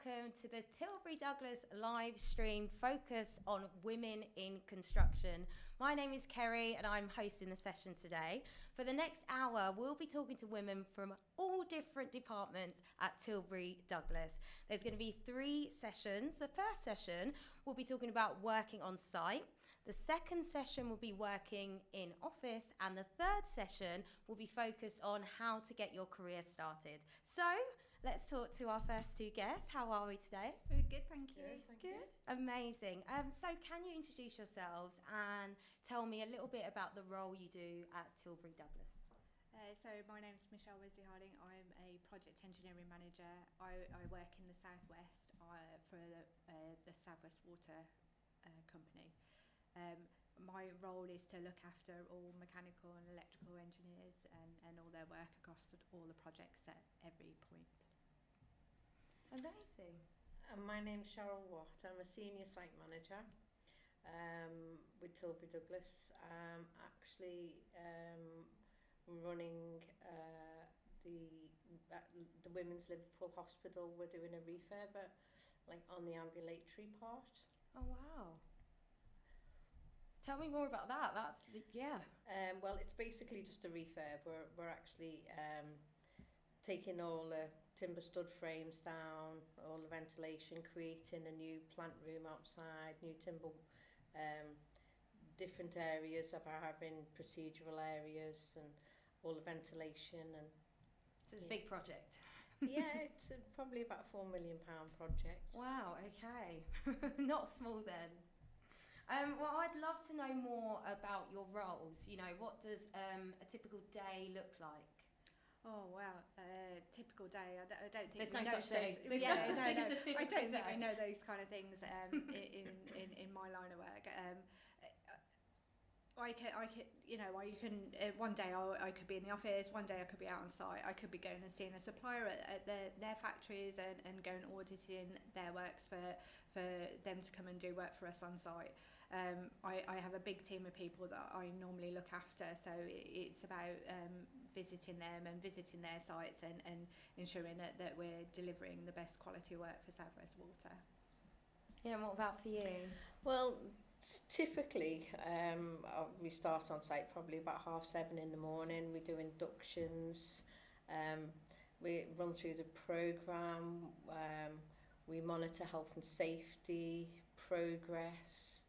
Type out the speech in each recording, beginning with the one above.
welcome to the Tilbury Douglas live stream focused on women in construction. My name is Kerry and I'm hosting the session today. For the next hour, we'll be talking to women from all different departments at Tilbury Douglas. There's going to be 3 sessions. The first session, we'll be talking about working on site. The second session will be working in office, and the third session will be focused on how to get your career started. So let's talk to our first 2 guests. How are we today? Very good, thank you. Good. Amazing. So can you introduce yourselves and tell me a little bit about the role you do at Tilbury Douglas? So my name's Michelle Wesley Harding. I'm a project engineering manager. I work in the southwest for the Southwest Water Company. My role is to look after all mechanical and electrical engineers and all their work across all the projects at every point. Amazing. My name's Cheryl Watt. I'm a senior site manager with Tilbury Douglas. Actually running the Women's Liverpool Hospital. We're doing a refurb on the ambulatory part. Oh wow. Tell me more about that. Well, it's basically just a refurb. We're actually taking all the timber stud frames down, all the ventilation, creating a new plant room outside, new timber, different areas of having procedural areas and all the ventilation. And so it's a big project. Yeah, it's probably about £4 million project. Wow, okay. Not small then. Well, I'd love to know more about your roles. You know, what does a typical day look like? Oh wow, typical day. I don't think there's no such thing. Yeah, I don't think I know those kind of things in my line of work. I could, you know, one day I could be in the office, one day I could be out on site, I could be going and seeing a supplier at their factories and going auditing their works for them to come and do work for us on site. I have a big team of people that I normally look after, so it's about visiting them and visiting their sites and ensuring that we're delivering the best quality work for South West Water. Yeah, and what about for you? Well, typically we start on site probably about 7:30 in the morning. We do inductions, we run through the programme, we monitor health and safety, progress,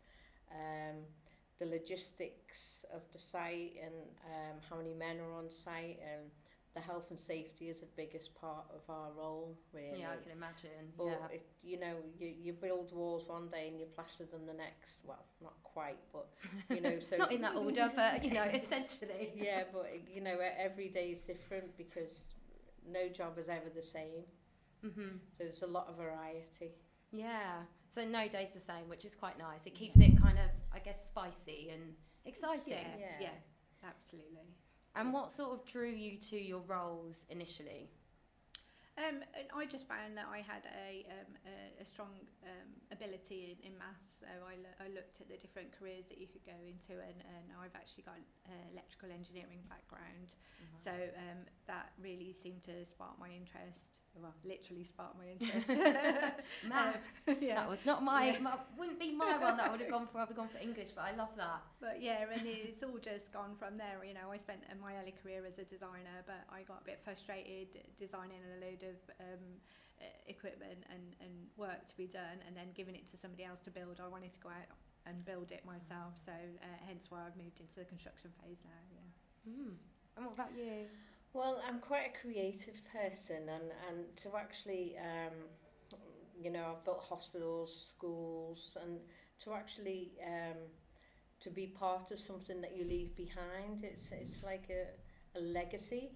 the logistics of the site and how many men are on site, and the health and safety is the biggest part of our role, really. Yeah, I can imagine. But yeah. you build walls one day and you plaster them the next. Well, not quite, but so not in that order, but essentially. Yeah, but every day is different because no job is ever the same. Mm-hmm. So there's a lot of variety. Yeah. So no day's the same, which is quite nice. It keeps it kind of, I guess, spicy and exciting. Yeah, absolutely. And what sort of drew you to your roles initially? I just found that I had a strong ability in maths, so I looked at the different careers that you could go into, and I've actually got an electrical engineering background, so that really seemed to spark my interest. Well, literally sparked my interest. Maths. Yeah. That was not wouldn't be my one that I would have gone for. I would have gone for English, but I love that. But yeah, and it's all just gone from there. You know, I spent my early career as a designer, but I got a bit frustrated designing a load of equipment and work to be done, and then giving it to somebody else to build. I wanted to go out and build it myself, so hence why I've moved into the construction phase now. Yeah. And what about you? Well, I'm quite a creative person, and to actually, I've built hospitals, schools, and to actually to be part of something that you leave behind, it's like a legacy.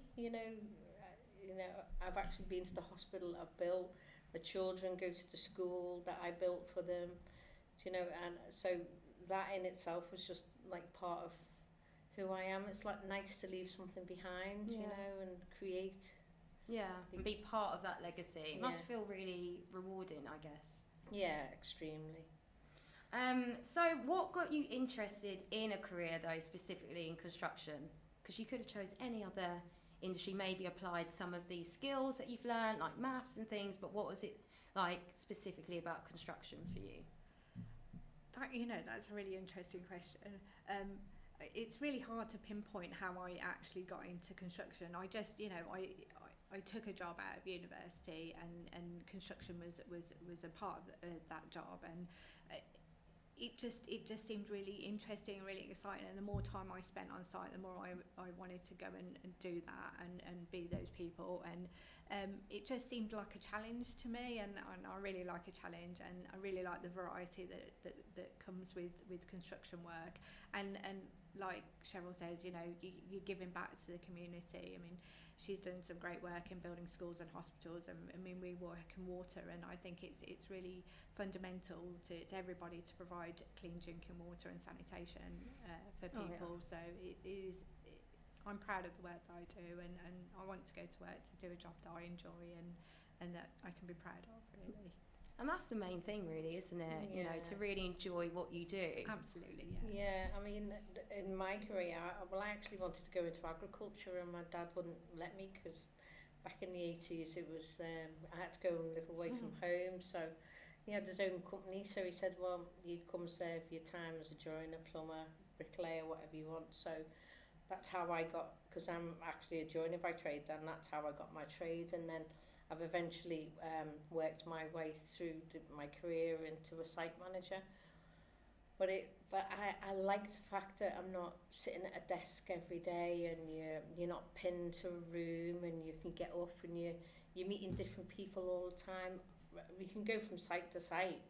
I've actually been to the hospital I've built. The children go to the school that I built for them, and so that in itself was just like part of who I am. It's like nice to leave something behind, and create. Yeah, and be part of that legacy. It must feel really rewarding, I guess. Yeah, extremely. So what got you interested in a career, though, specifically in construction? Because you could have chose any other industry, maybe applied some of these skills that you've learned, like maths and things, but what was it like specifically about construction for you? That's a really interesting question. It's really hard to pinpoint how I actually got into construction. I just, I took a job out of university, and construction was a part of that job, and it just seemed really interesting and really exciting. And the more time I spent on site, the more I wanted to go and do that and be those people. And it just seemed like a challenge to me, and I really like a challenge, and I really like the variety that comes with construction work. And like Cheryl says, you're giving back to the community. I mean, she's done some great work in building schools and hospitals, and I mean, we work in water, and I think it's really fundamental to everybody to provide clean drinking water and sanitation for people. So it is. I'm proud of the work that I do, and I want to go to work to do a job that I enjoy and that I can be proud of, really. And that's the main thing, really, isn't it? Yeah. To really enjoy what you do. Absolutely, Yeah, I mean, in my career, I actually wanted to go into agriculture, and my dad wouldn't let me, because back in the 80s it was, I had to go and live away from home, so he had his own company, so he said, well, you come serve your time as a joiner, plumber, bricklayer, whatever you want. So that's how I got, because I'm actually a joiner by trade, then that's how I got my trade. And then I've eventually worked my way through my career into a site manager. But I like the fact that I'm not sitting at a desk every day, and you're not pinned to a room, and you can get up and you're meeting different people all the time. We can go from site to site,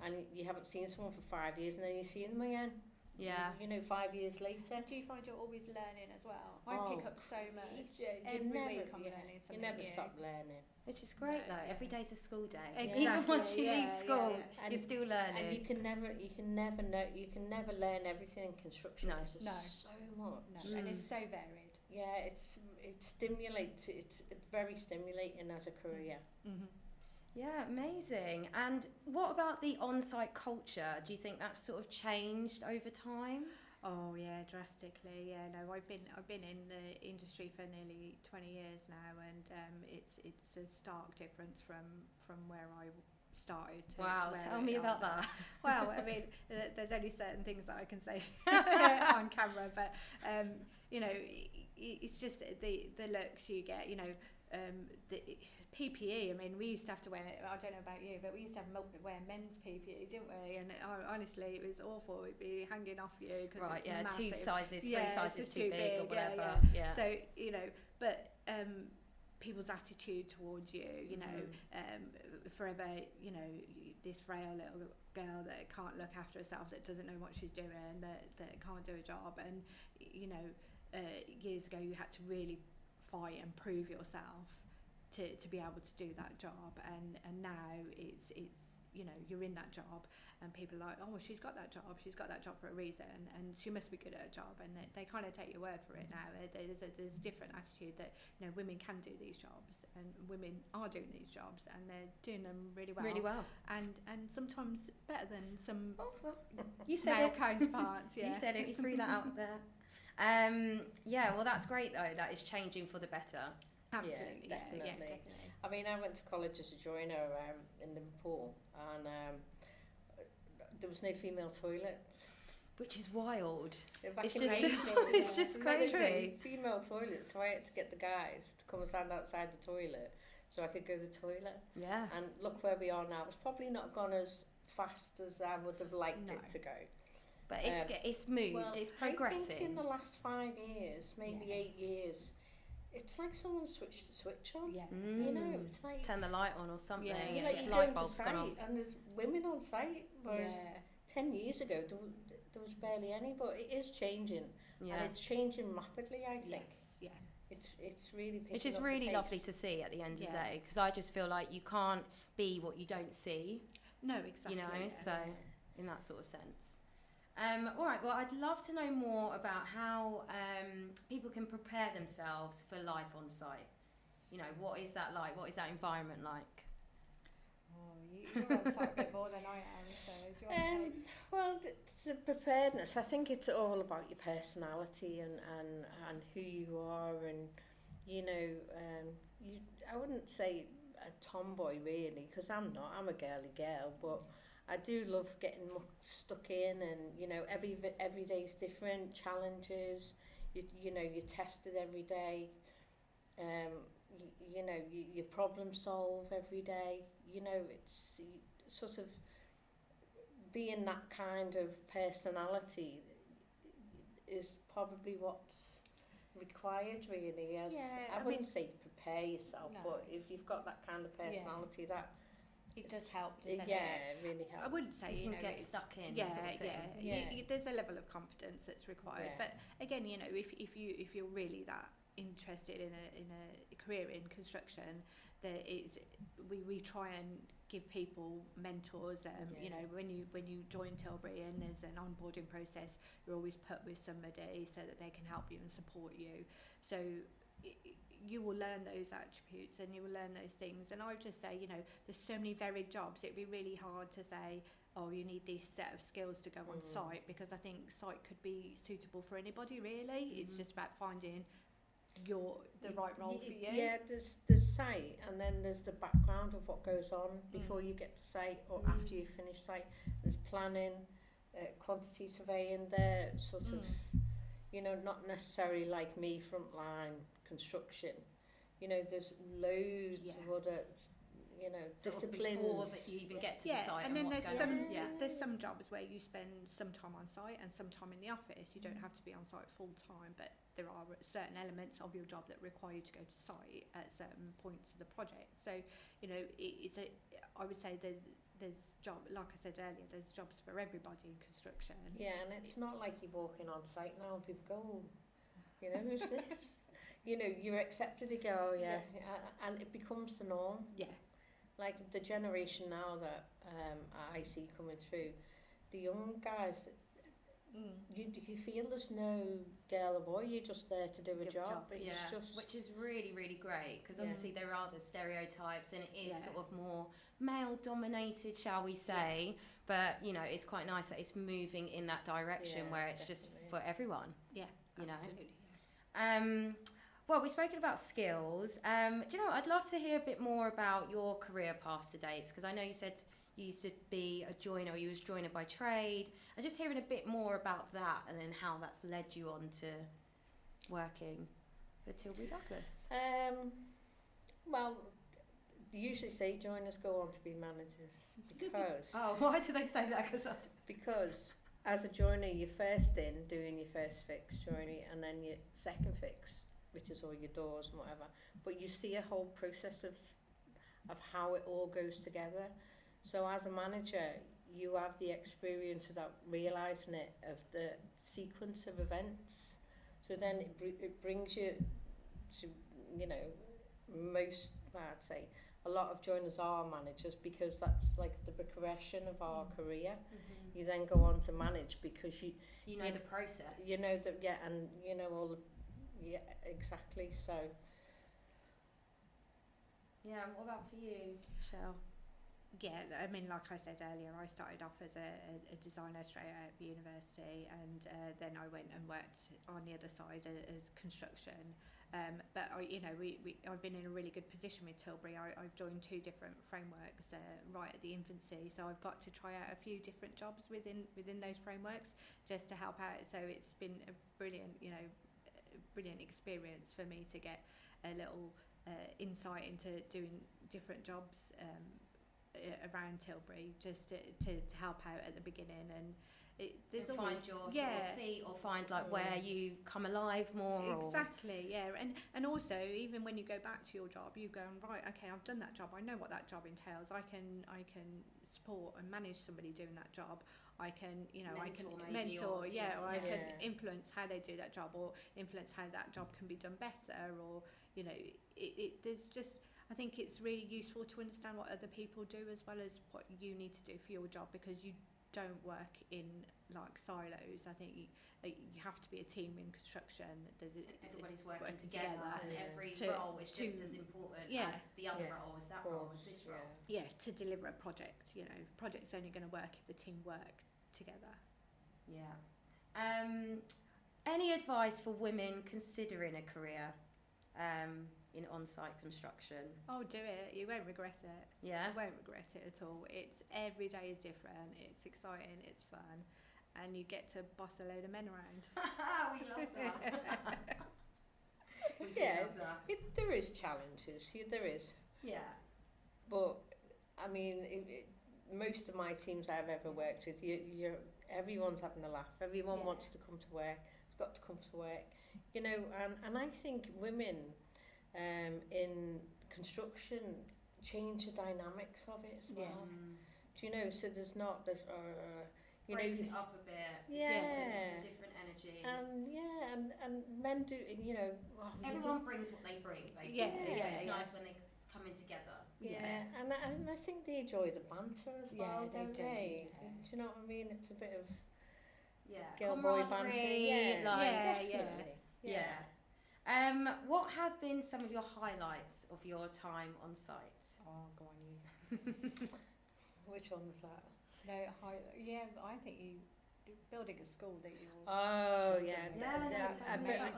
and you haven't seen someone for 5 years, and then you see them again. Yeah. 5 years later. Do you find you're always learning as well? I pick up so much. Every week I'm learning something You never new. stop learning. Which is great, though. Every day's a school day. Exactly, Even once you leave school, And you're still learning. And you can never learn everything in construction. No. There's so much. No, and it's so varied. Yeah, it stimulates. It's very stimulating as a career. Yeah, amazing. And what about the on-site culture? Do you think that's sort of changed over time? Oh yeah, drastically. Yeah, no, I've been in the industry for nearly 20 years now, and it's a stark difference from where I started. To Wow, where tell me about that. Well, I mean, there's only certain things that I can say on camera, but it's just the looks you get. The PPE, I mean, we used to have to wear, I don't know about you, but we used to wear men's PPE, didn't we? And honestly, it was awful. It'd be hanging off you. Cause right, it's yeah, massive. 2 sizes, 3 yeah, sizes too big or whatever. Yeah. So, but people's attitude towards you, forever, this frail little girl that can't look after herself, that doesn't know what she's doing, that can't do a job. And, years ago, you had to really fight and prove yourself to be able to do that job, and now it's you're in that job, and people are like, oh well, she's got that job for a reason, and she must be good at her job, and they kind of take your word for it now. There's a different attitude that women can do these jobs, and women are doing these jobs, and they're doing them really well, and sometimes better than some you said male it. counterparts. Yeah. You said it, you threw that out there. Well, that's great though, that is changing for the better. Absolutely, yeah, definitely. I mean, I went to college as a joiner in Liverpool, and there was no female toilets. Which is wild. Back It's in just, the 80s, it's just crazy. Female toilets, so I had to get the guys to come and stand outside the toilet so I could go to the toilet. Yeah. And look where we are now. It's probably not gone as fast as I would have liked it to go. But it's moved, it's progressing. I think in the last 5 years, maybe 8 years, it's like someone switched the switch on. Yeah. It's like turn the light on or something. Yeah. It's like just you light go bulbs into gone on. site and there's women on site, whereas 10 years ago there was barely any. But it is changing, and it's changing rapidly. I think. Yes. Yeah. It's really picking Which is up really the pace. lovely to see at the end of the day, because I just feel like you can't be what you don't see. No, exactly. So in that sort of sense. All right, well, I'd love to know more about how people can prepare themselves for life on site. What is that like? What is that environment like? Oh, you're on site a bit more than I am, so do you want to take... Well, the preparedness, I think it's all about your personality and who you are, and I wouldn't say a tomboy really, because I'm not. I'm a girly girl, but I do love getting stuck in, and you know, every day's different challenges. You know, you're tested every day. You know, you problem solve every day. You know, it's sort of being that kind of personality is probably what's required really. As I wouldn't say prepare yourself, but if you've got that kind of personality, that it does help, doesn't it? it really helps. I wouldn't say you can get stuck in. Yeah, sort of thing. There's a level of confidence that's required, but again, you know, if you're really that interested in a career in construction, we try and give people mentors. You know, when you join Tilbury and there's an onboarding process, you're always put with somebody so that they can help you and support you. So you will learn those attributes and you will learn those things. And I would just say, you know, there's so many varied jobs. It'd be really hard to say, oh, you need this set of skills to go on site, because I think site could be suitable for anybody really. It's just about finding the right role for you. Yeah, there's site, and then there's the background of what goes on before you get to site or after you finish site. There's planning, quantity surveying there, sort of, you know, not necessarily like me, frontline construction. You know, there's loads of other, you know, disciplines. Before that you even get to the site, and then what's there's going on. there's some jobs where you spend some time on site and some time in the office. You don't have to be on site full time, but there are certain elements of your job that require you to go to site at certain points of the project. So, you know, I would say there's job, like I said earlier, there's jobs for everybody in construction. Yeah, and it's not like you're walking on site now and people go, oh, you know, who's this? You know, you're accepted to go, and it becomes the norm. Yeah. Like the generation now that I see coming through, the young guys, you feel there's no girl or boy, you're just there to do a job. It's just, which is really, really great, because obviously there are the stereotypes, and it is sort of more male dominated, shall we say, but you know, it's quite nice that it's moving in that direction where it's just for everyone. Yeah, you know. Well, we've spoken about skills. Do you know what? I'd love to hear a bit more about your career past to dates, because I know you said you used to be a joiner, or you was joiner by trade, and just hearing a bit more about that and then how that's led you on to working for Tilbury Douglas. Well, they usually say joiners go on to be managers, because... Oh, why do they say that? Because as a joiner, you're first in doing your first fix joinery, and then your second fix, which is all your doors and whatever, but you see a whole process of how it all goes together. So as a manager, you have the experience of that, realising it, of the sequence of events. So then it brings you to, you know, most, I'd say, a lot of joiners are managers, because that's like the progression of our career. You then go on to manage because you know the process. You know that, and you know all the, exactly. So. Yeah, what about for you, Michelle? Yeah, I mean, like I said earlier, I started off as a designer straight out of university, and then I went and worked on the other side as construction. But you know, I've been in a really good position with Tilbury. I've joined 2 different frameworks right at the infancy, so I've got to try out a few different jobs within those frameworks just to help out. So it's been a brilliant experience for me to get a little insight into doing different jobs around Tilbury, just to help out at the beginning, and there's always find your sort of feet, or find like where you come alive more. Exactly, and also even when you go back to your job, you go, right, okay, I've done that job, I know what that job entails. I can support and manage somebody doing that job. I can, you know, mentor, or I can influence how they do that job, or influence how that job can be done better, or you know, there's just, I think it's really useful to understand what other people do as well as what you need to do for your job, because you don't work in like silos. I think you have to be a team in construction. Everybody's working together, and every role is just as important as the other role, as that role, as this role. Yeah, to deliver a project. You know, project's only going to work if the team work together. Yeah. Any advice for women considering a career in on-site construction? Oh, do it. You won't regret it. Yeah? You won't regret it at all. It's every day is different. It's exciting. It's fun. And you get to boss a load of men around. We love that. We do Yeah, love that. there is challenges. There is. Yeah. But I mean, most of my teams I've ever worked with, everyone's having a laugh. Everyone wants to come to work. It's got to come to work, you know. And I think women in construction change the dynamics of it as well. Do you know? So there's not this. You Breaks know, it up a bit. Yeah. It's a different energy. And men do, you know. Oh, Everyone brings what they bring, basically. Yeah, It's yeah. nice when it's coming together. Yeah, Yes. and I think they enjoy the banter as well, Yeah, don't they do, they? yeah. Do you know what I mean? It's a bit of Yeah. girl-boy banter. Camaraderie, Yeah, like, definitely. Yeah. What have been some of your highlights of your time on site? Oh, go on, you. Which one was that? No, I think you building a school that you. Oh, children. yeah. Yeah, no, that- it's I bet- amazing.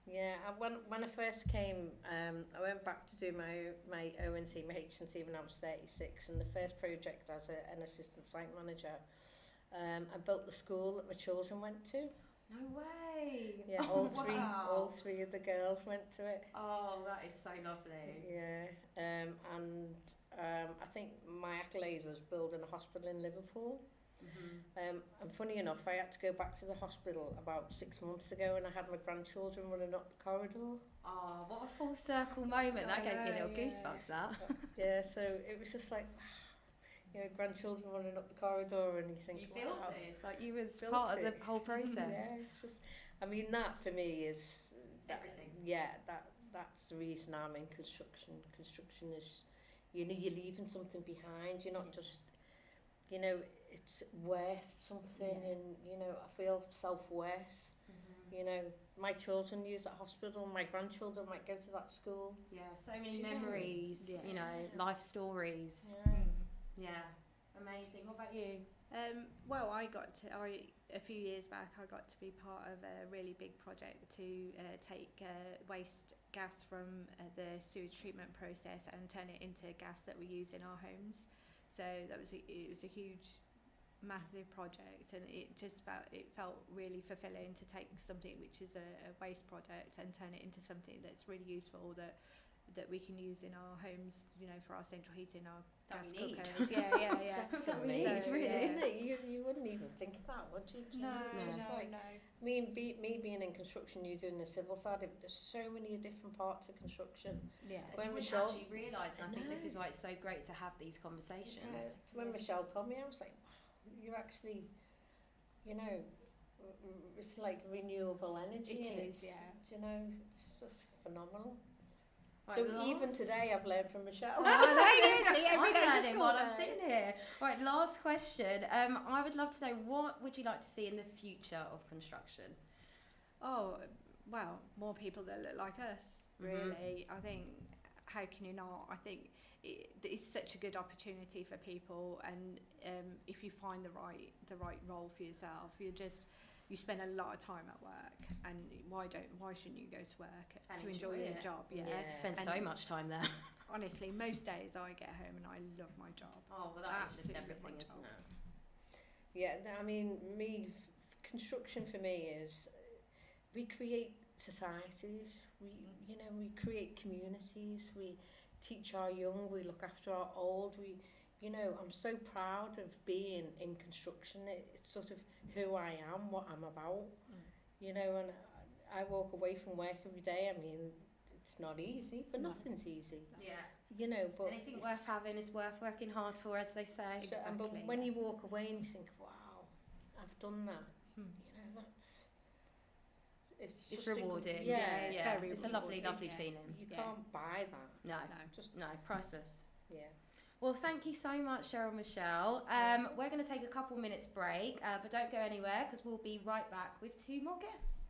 Yeah, when I first came, I went back to do my O&T, my H&T when I was 36, and the first project as an assistant site manager, I built the school that my children went to. No way. Yeah, Wow. all three of the girls went to it. Oh, that is so lovely. Yeah, and I think my accolade was building a hospital in Liverpool. Mm-hmm. And funny enough, I had to go back to the hospital about 6 months ago, and I had my grandchildren running up the corridor. Oh, what a full circle moment. That gave me a little Yeah. goosebumps, that. Yeah, so it was just like, you know, grandchildren running up the corridor, and you think, You built wow. this, like you was Built part of it. the whole process. Yeah, it's just, I mean, that for me is Everything. Yeah, that's the reason I'm in construction. Construction is, you know, you're leaving something behind. You're not just, you know, it's worth something, and you know, I feel self-worth. Mm-hmm. You know, my children use that hospital. My grandchildren might go to that school. Yeah, so many Do you know? memories, Yeah. you know, life stories. Yeah. Yeah, amazing. What about you? Well, a few years back, I got to be part of a really big project to take waste gas from the sewage treatment process and turn it into gas that we use in our homes. So it was a huge, massive project, and it felt really fulfilling to take something which is a waste product and turn it into something that's really useful that we can use in our homes, you know, for our central heating, our That gas we need. cookers. Yeah. That we Amazing, need, really. isn't it? You wouldn't even think of that, would you? Do you know? It's just like, no. me being in construction, you doing the civil side, there's so many different parts of construction. Yeah. When When we Michelle- actually realise, and I think this No. is why it's so great to have these conversations. Yeah, so when Michelle told me, I was like, wow, you're actually, you know, it's like renewable energy. It and is, it's, yeah. do you know, it's just phenomenal. Right, So even today I've learned from Michelle. I'm Every day's a learning school while I'm day. sitting here. All right, last question. I would love to know, what would you like to see in the future of construction? Oh, well, more people that look like us, really. I think, how can you not? I think it's such a good opportunity for people, and if you find the right role for yourself, you spend a lot of time at work, and why shouldn't you go to work And to enjoy your it. job? Yeah. Yeah. Spend so And much time there. honestly, most days I get home and I love my job. Oh, well, that is just Absolutely everything, love my isn't job. it? Yeah, I mean, construction for me is, we create societies, we create communities, we teach our young, we look after our old, I'm so proud of being in construction. It's sort of who I am, what I'm about, and I walk away from work every day. I mean, it's not easy, but nothing's easy, Yeah. but Anything worth having is worth working hard for, as they say. so, but when you walk away and you think, wow, I've done that, it's It's just a good- rewarding. yeah, very It's a lovely, rewarding, lovely yeah. feeling. you Yeah. can't buy that. No, Just no, priceless. yeah. Well, thank you so much, Cheryl and Michelle. We're going to take a couple minutes break, but don't go anywhere, because we'll be right back with 2 more guests.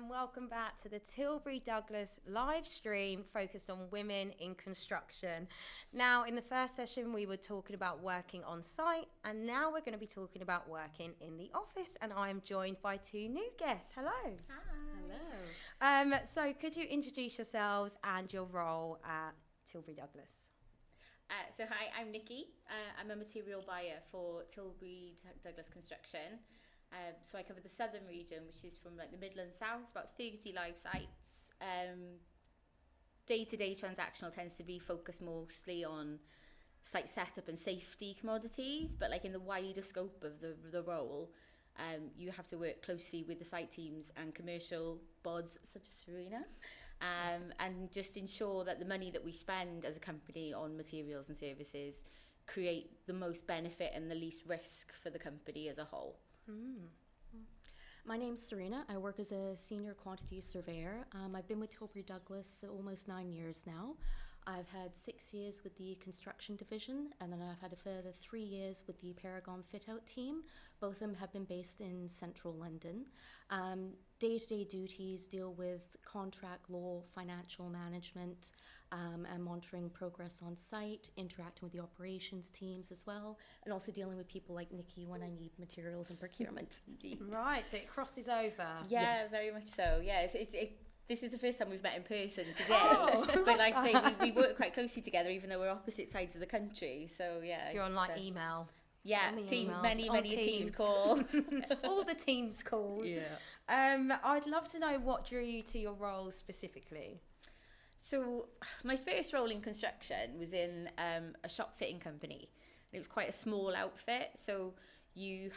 and welcome back to the Tilbury Douglas live stream focused on women in construction. Now, in the first session, we were talking about working on site, and now we're going to be talking about working in the office, and I am joined by two new guests. Hello. Hi. Hello. So could you introduce yourselves and your role at Tilbury Douglas? Hi, I'm Nikki. I'm a material buyer for Tilbury Douglas Construction. So I cover the southern region, which is from like the Midlands South. It's about 30 live sites. Day-to-day transactional tends to be focused mostly on site setup and safety commodities, but like in the wider scope of the role, you have to work closely with the site teams and commercial bods such as Serena, and just ensure that the money that we spend as a company on materials and services create the most benefit and the least risk for the company as a whole. My name's Serena. I work as a senior quantity surveyor. I've been with Tilbury Douglas almost 9 years now. I've had 6 years with the construction division, and then I've had a further 3 years with the Paragon fit-out team. Both of them have been based in central London. Day-to-day duties deal with contract law, financial management, and monitoring progress on site, interacting with the operations teams as well, and also dealing with people like Nikki when I need materials and procurement. Indeed. Right, so it crosses over. Yeah, Yes. very much so. Yeah, this is the first time we've met in person today. But like I say, we work quite closely together, even though we're opposite sides of the country. So yeah, You're on like email. yeah, on the team, emails, many on a Teams Teams. call. All the Teams calls. I'd love to know what drew you to your role specifically. So my first role in construction was in a shop fitting company. And it was quite a small outfit, so you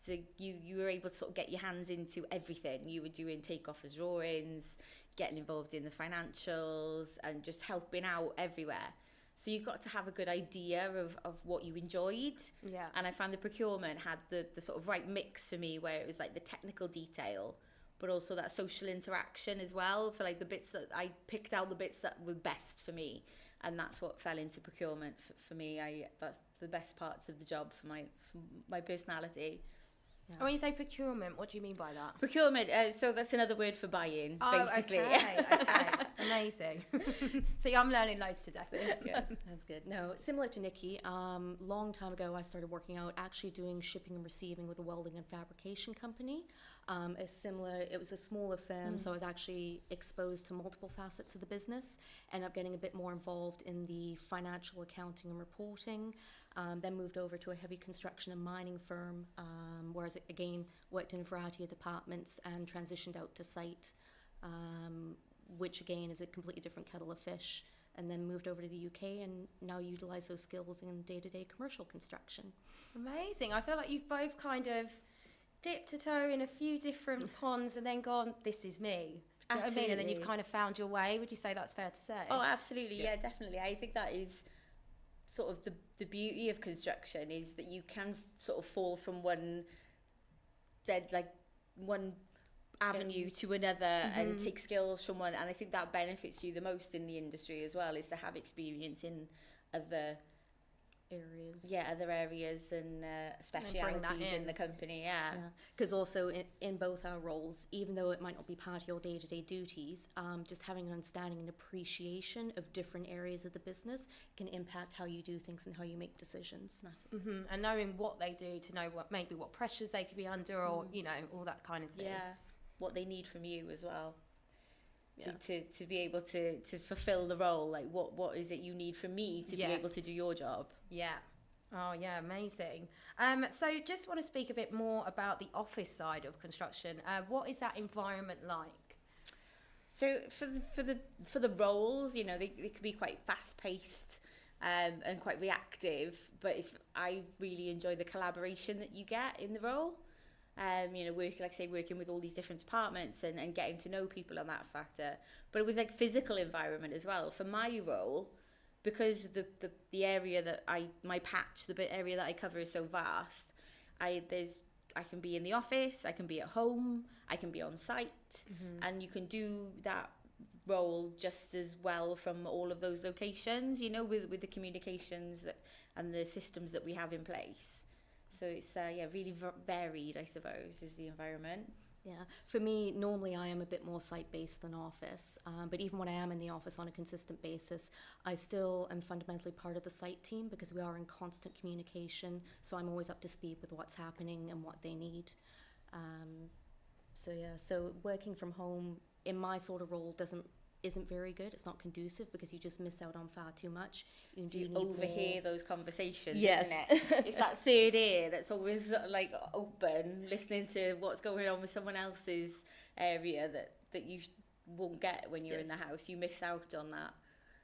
were able to sort of get your hands into everything. You were doing takeoffers drawings, getting involved in the financials, and just helping out everywhere. So you got to have a good idea of what you enjoyed. Yeah. And I found the procurement had the sort of right mix for me, where it was like the technical detail, but also that social interaction as well, for like the bits that I picked out, the bits that were best for me. And that's what fell into procurement for me. That's the best parts of the job for my personality. And when you say procurement, what do you mean by that? Procurement, so that's another word for buying, basically. Okay. Amazing. See, I'm learning loads today. Yeah. That's good. No, similar to Nikki, long time ago I started working out actually doing shipping and receiving with a welding and fabrication company. It was a smaller firm, so I was actually exposed to multiple facets of the business, ended up getting a bit more involved in the financial accounting and reporting, then moved over to a heavy construction and mining firm, whereas again worked in a variety of departments and transitioned out to site, which again is a completely different kettle of fish, and then moved over to the UK and now utilize those skills in day-to-day commercial construction. Amazing. I feel like you've both kind of dipped a toe in a few different ponds and then gone, this is me. Do you know what I mean? And then you've Absolutely. kind of found your way. Would you say that's fair to say? Oh, absolutely. Yeah, definitely. I think that is sort of the beauty of construction, is that you can sort of fall from one avenue to another and take skills from one. And I think that benefits you the most in the industry as well, is to have experience in other areas and specialities in the company. Because also in both our roles, even though it might not be part of your day-to-day duties, just having an understanding and appreciation of different areas of the business can impact how you do things and how you make decisions. And knowing what they do, to know what pressures they could be under, or you know, all that kind of thing. Yeah, what they need from you as well. To be able to fulfill the role, like what is it you need from me to be able to do your job? Yeah. Oh yeah, amazing. So just want to speak a bit more about the office side of construction. What is that environment like? So for the roles, you know, they can be quite fast paced and quite reactive, but I really enjoy the collaboration that you get in the role. You know, working with all these different departments and getting to know people on that factor, but with like physical environment as well. For my role, because the area that area that I cover is so vast, I can be in the office, I can be at home, I can be on site, and you can do that role just as well from all of those locations, you know, with the communications and the systems that we have in place. So it's really varied, I suppose, is the environment. Yeah, for me, normally I am a bit more site-based than office, but even when I am in the office on a consistent basis, I still am fundamentally part of the site team because we are in constant communication, so I'm always up to speed with what's happening and what they need. So working from home in my sort of role isn't very good. It's not conducive because you just miss out on far too much. You do need overhear more. those conversations, Yes. isn't it? It's that third ear that's always like open, listening to what's going on with someone else's area that you won't get when you're in the house. You miss out on that.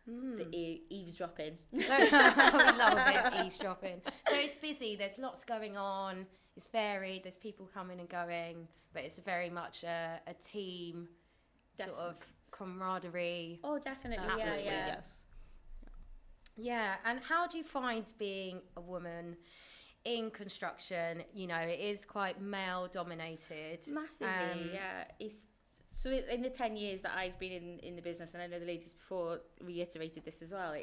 The eavesdropping. We love a bit of eavesdropping. So it's busy, there's lots going on, it's varied, there's people coming and going, but it's very much a team sort of camaraderie. Oh, definitely. Atmosphere, Yeah. yes. Yeah, and how do you find being a woman in construction? You know, it is quite male dominated. Massively, yeah. So in the 10 years that I've been in the business, and I know the ladies before reiterated this as well,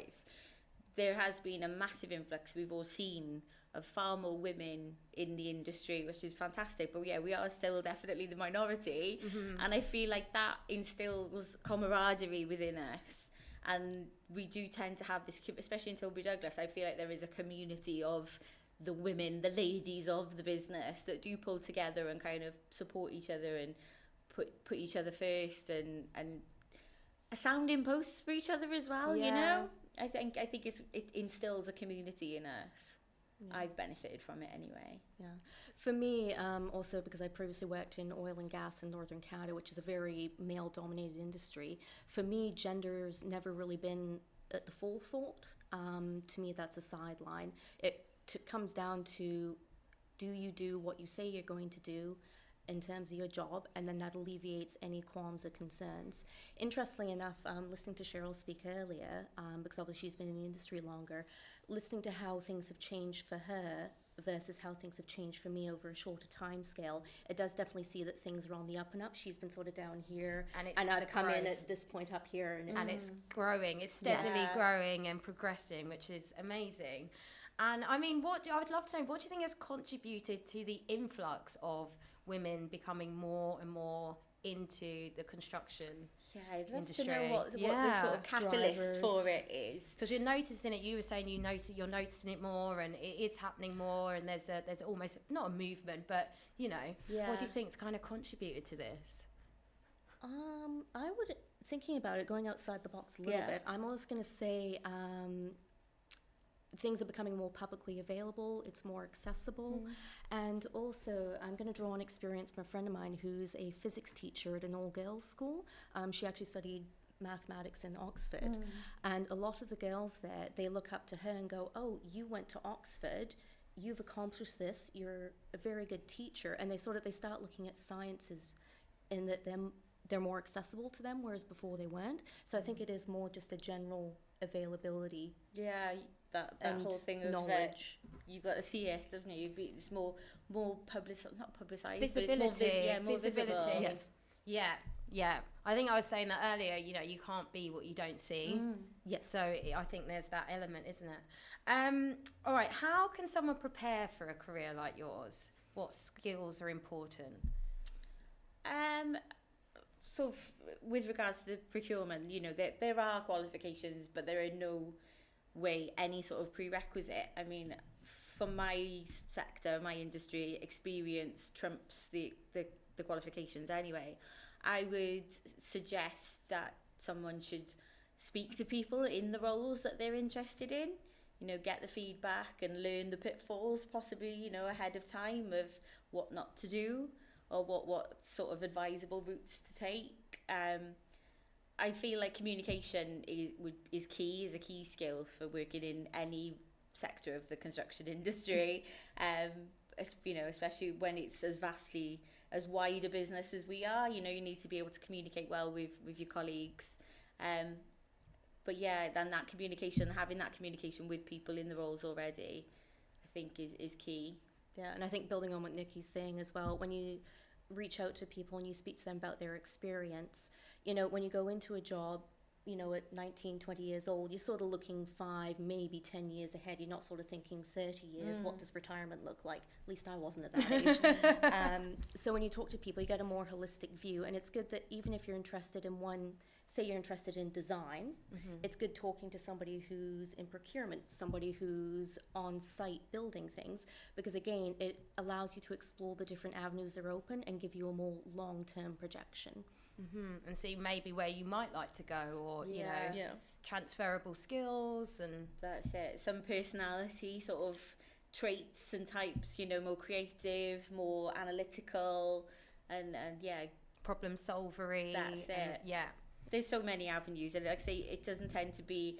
there has been a massive influx we've all seen of far more women in the industry, which is fantastic. But yeah, we are still definitely the minority. And I feel like that instills camaraderie within us. And we do tend to have this, especially in Tilbury Douglas, I feel like there is a community of the women, the ladies of the business that do pull together and kind of support each other and put each other first and a sounding post for each other as well, you know? I think it instills a community in us. Yeah. I've benefited from it anyway. Yeah. For me, also because I previously worked in oil and gas in Northern Canada, which is a very male-dominated industry, for me, gender's never really been at the forefront. To me, that's a sideline. It comes down to, do you do what you say you're going to do in terms of your job, and then that alleviates any qualms or concerns. Interestingly enough, listening to Cheryl speak earlier, because obviously she's been in the industry longer, listening to how things have changed for her versus how things have changed for me over a shorter time scale, it does definitely see that things are on the up and up. She's been sort of down here, and I've come in at this point up here. And it's growing, it's steadily growing and progressing, which is amazing. And I mean, I would love to know, what do you think has contributed to the influx of women becoming more and more into the construction I'd love industry? to know what the sort of catalyst for it is. Because you're noticing it, you were saying you're noticing it more, and it's happening more, and there's almost not a movement, but you know, what do you think's kind of contributed to this? I would, thinking about it, going outside the box a little bit, I'm always going to say things are becoming more publicly available, it's more accessible, and also I'm going to draw on experience from a friend of mine who's a physics teacher at an all-girls school. She actually studied mathematics in Oxford, and a lot of the girls there, they look up to her and go, oh, you went to Oxford, you've accomplished this, you're a very good teacher, and they start looking at sciences in that they're more accessible to them, whereas before they weren't. So I think it is more just a general availability. Yeah, that whole thing of knowledge. You've got to see it, haven't you? It's more not publicised, Visibility, but it's more visibility. visible. Yes. Yeah. I think I was saying that earlier. You know, you can't be what you don't see. Yes. So I think there's that element, isn't it? All right. How can someone prepare for a career like yours? What skills are important? So with regards to the procurement, you know, there are qualifications, but there are no way any sort of prerequisite. I mean, for my sector, my industry, experience trumps the qualifications anyway. I would suggest that someone should speak to people in the roles that they're interested in, you know, get the feedback and learn the pitfalls, possibly, you know, ahead of time of what not to do or what sort of advisable routes to take. I feel like communication is a key skill for working in any sector of the construction industry. You know, especially when it's as wide a business as we are, you know, you need to be able to communicate well with your colleagues. But yeah, then having that communication with people in the roles already, I think is key. Yeah, and I think building on what Nikki's saying as well, when you reach out to people and you speak to them about their experience, you know, when you go into a job, you know, at 19, 20 years old, you're sort of looking 5, maybe 10 years ahead. You're not sort of thinking 30 years, what does retirement look like? At least I wasn't at that age. So when you talk to people, you get a more holistic view. And it's good that even if you're interested in one, say you're interested in design, it's good talking to somebody who's in procurement, somebody who's on site building things, because again, it allows you to explore the different avenues that are open and give you a more long-term projection. And see maybe where you might like to go, or you know, transferable skills. And that's it. Some personality sort of traits and types, you know, more creative, more analytical, and problem solvery. That's it. There's so many avenues, and like I say, it doesn't tend to be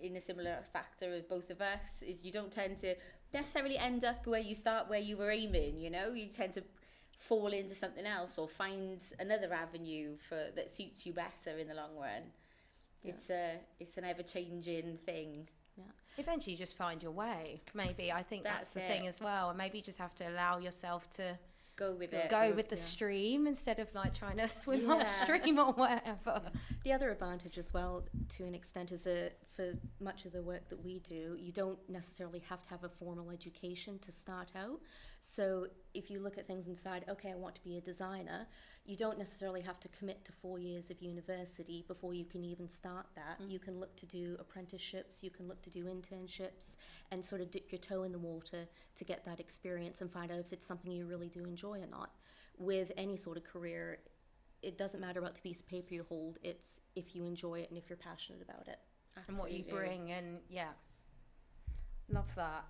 in a similar factor of both of us, is you don't tend to necessarily end up where you were aiming, you know. You tend to fall into something else or find another avenue that suits you better in the long run. It's an ever-changing thing. Eventually you just find your way. Maybe I think that's the thing as well, and maybe you just have to allow yourself to go with the stream instead of like trying to swim upstream or whatever. The other advantage as well, to an extent, is that for much of the work that we do, you don't necessarily have to have a formal education to start out. So if you look at things and decide, okay, I want to be a designer, you don't necessarily have to commit to 4 years of university before you can even start that. You can look to do apprenticeships, you can look to do internships, and sort of dip your toe in the water to get that experience and find out if it's something you really do enjoy or not. With any sort of career, it doesn't matter about the piece of paper you hold, it's if you enjoy it and if you're passionate about it. Absolutely. And what you bring, and love that.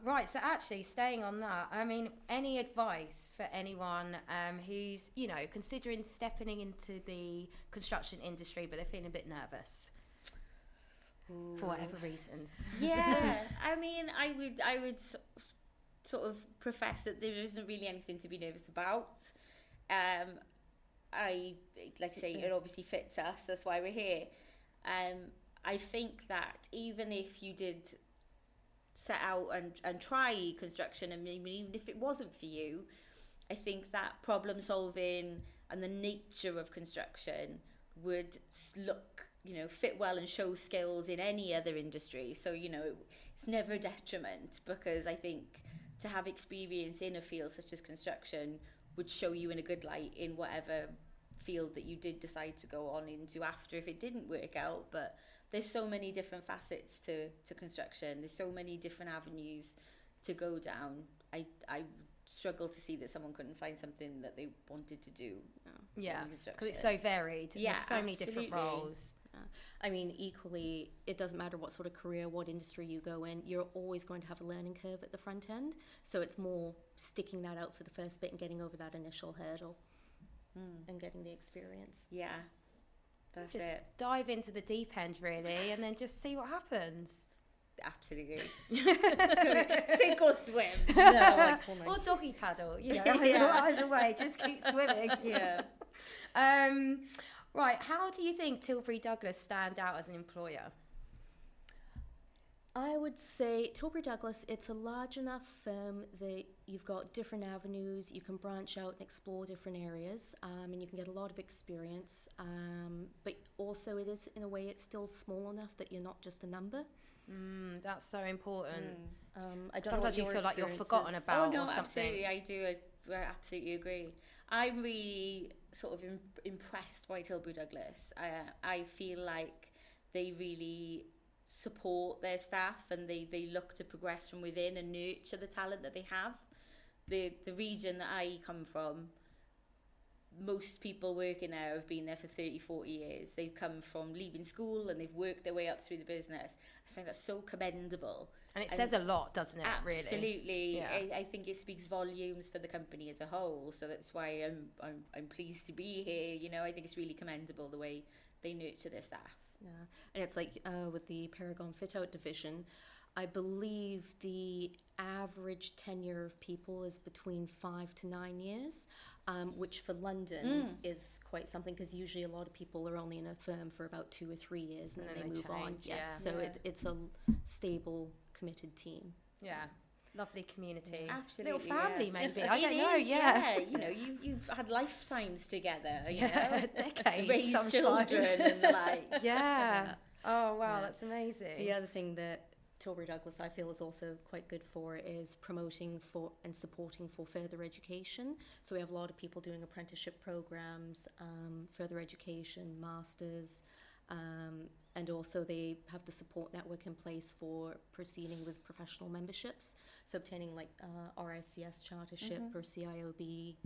Right, so actually staying on that, I mean, any advice for anyone who's, you know, considering stepping into the construction industry, but they're feeling a bit nervous? For whatever reasons. I mean, I would sort of profess that there isn't really anything to be nervous about. I like I say, it obviously fits us, that's why we're here. I think that even if you did set out and try construction, and even if it wasn't for you, I think that problem solving and the nature of construction would fit well and show skills in any other industry. So, you know, it's never a detriment, because I think to have experience in a field such as construction would show you in a good light in whatever field that you did decide to go on into after, if it didn't work out. But there's so many different facets to construction. There's so many different avenues to go down. I struggle to see that someone couldn't find something that they wanted to do. Because it's so varied. There's so many different roles. I mean, equally, it doesn't matter what sort of career, what industry you go in, you're always going to have a learning curve at the front end. So it's more sticking that out for the first bit and getting over that initial hurdle and getting the experience. That's just it. Dive into the deep end, really, and then just see what happens. Absolutely. Sink or swim. No, like swimming. Or doggy paddle, you know, either way, just keep swimming. Right, how do you think Tilbury Douglas stand out as an employer? I would say Tilbury Douglas, it's a large enough firm that you've got different avenues, you can branch out and explore different areas, and you can get a lot of experience, but also it is, in a way, it's still small enough that you're not just a number. That's so important. I don't Sometimes know you feel like you're forgotten about or something. Absolutely, I do. I absolutely agree. I'm really sort of impressed by Tilbury Douglas. I feel like they really support their staff, and they look to progress from within and nurture the talent that they have. The region that I come from, most people working there have been there for 30, 40 years. They've come from leaving school and they've worked their way up through the business. I find that so commendable. And it says a lot, doesn't it, really? Absolutely. I think it speaks volumes for the company as a whole. So that's why I'm pleased to be here. You know, I think it's really commendable the way they nurture their staff. Yeah, and it's like with the Paragon Fit Out division, I believe the average tenure of people is between 5 to 9 years, which for London is quite something, because usually a lot of people are only in a firm for about 2 or 3 years and then they move on. Yes, so it's a stable, committed team. Yeah. Lovely community. Absolutely, Little family, yeah. maybe. I It don't know. is, Yeah. You know, you've had lifetimes together. You Yeah, know? decades Raised sometimes. children and like. Yeah. Oh wow, Yeah. that's amazing. The other thing that Tilbury Douglas I feel is also quite good for is promoting for and supporting for further education. So we have a lot of people doing apprenticeship programs, further education, masters, and also they have the support network in place for proceeding with professional memberships. So obtaining like RICS chartership or CIOB.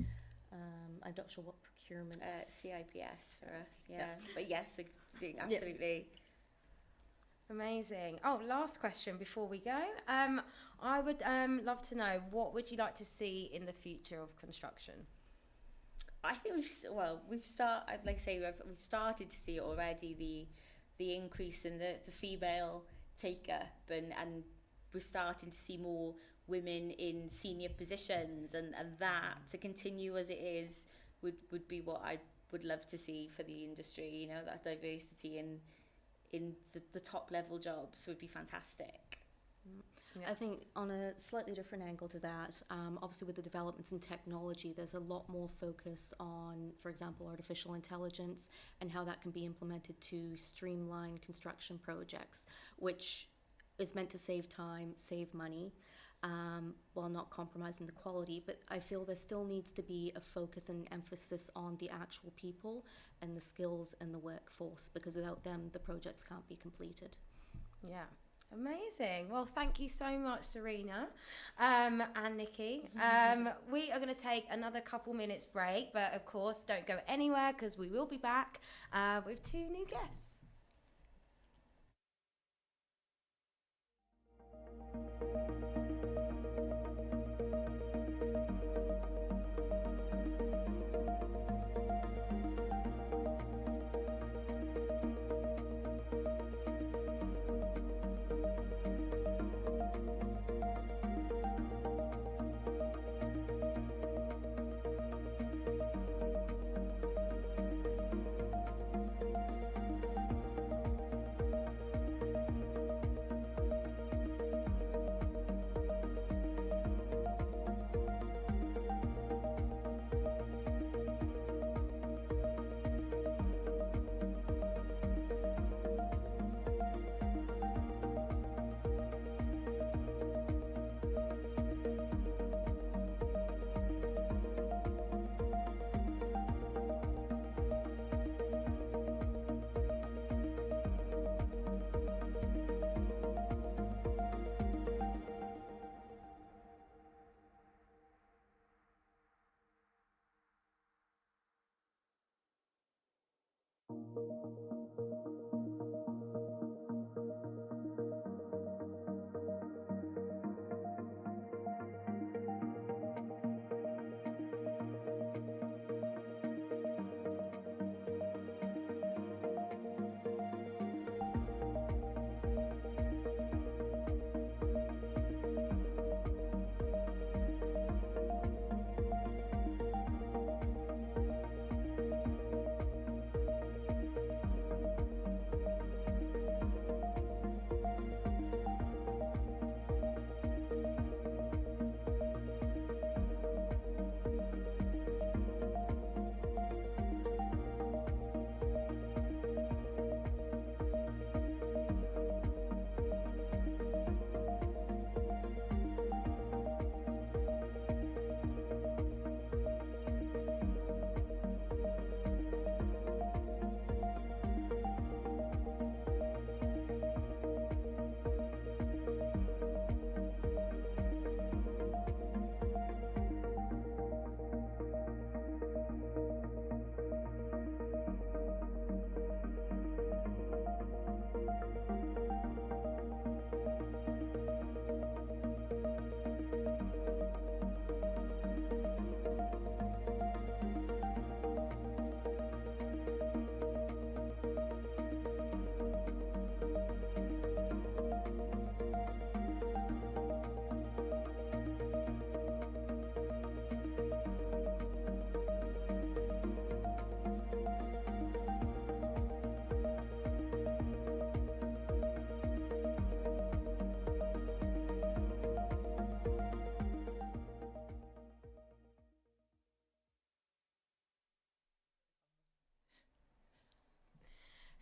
I'm not sure what procurement. CIPS for us, yeah. But yes, absolutely. Amazing. Oh, last question before we go. I would love to know, what would you like to see in the future of construction? I think we've started to see already the increase in the female take up, and we're starting to see more women in senior positions, and that to continue as it is would be what I would love to see for the industry. You know, that diversity in the top level jobs would be fantastic. Yeah. I think on a slightly different angle to that, obviously with the developments in technology, there's a lot more focus on, for example, artificial intelligence and how that can be implemented to streamline construction projects, which is meant to save time, save money, while not compromising the quality. But I feel there still needs to be a focus and emphasis on the actual people and the skills and the workforce, because without them, the projects can't be completed. Yeah. Amazing. Well, thank you so much, Serena and Nikki. We are going to take another couple minutes break, but of course, don't go anywhere because we will be back with 2 new guests.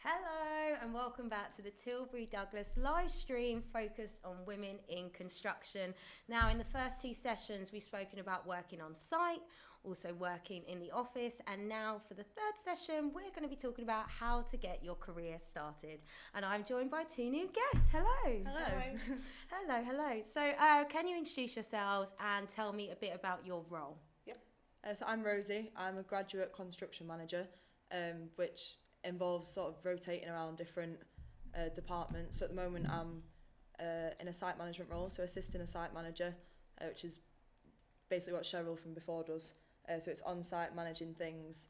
Hello and welcome back to the Tilbury Douglas live stream focused on women in construction. Now, in the first 2 sessions, we've spoken about working on site, also working in the office, and now for the 3rd session, we're going to be talking about how to get your career started. And I'm joined by 2 new guests. Hello. Hello. So, can you introduce yourselves and tell me a bit about your role? So I'm Rosie. I'm a graduate construction manager, which involves sort of rotating around different departments. So at the moment I'm in a site management role, so assisting a site manager, which is basically what Cheryl from before does. So it's on site managing things,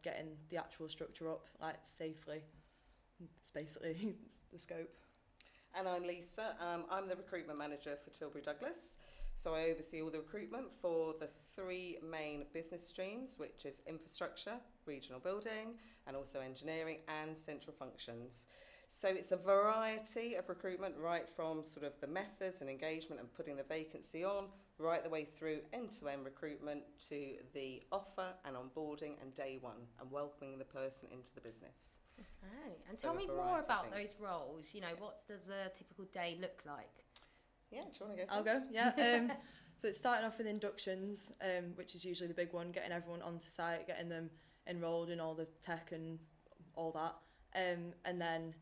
getting the actual structure up like safely. It's basically the scope. And I'm Lisa. I'm the recruitment manager for Tilbury Douglas. So I oversee all the recruitment for the 3 main business streams, which is infrastructure, regional building, and also engineering and central functions. So it's a variety of recruitment, right from sort of the methods and engagement and putting the vacancy on, right the way through end-to-end recruitment to the offer and onboarding and day one and welcoming the person into the business. Okay, and So tell a me variety more of about things. those roles. You know, what does a typical day look like? Yeah, do you want to go I'll first? go, yeah. So it's starting off with inductions, which is usually the big one, getting everyone onto site, getting them enrolled in all the tech and all that. And then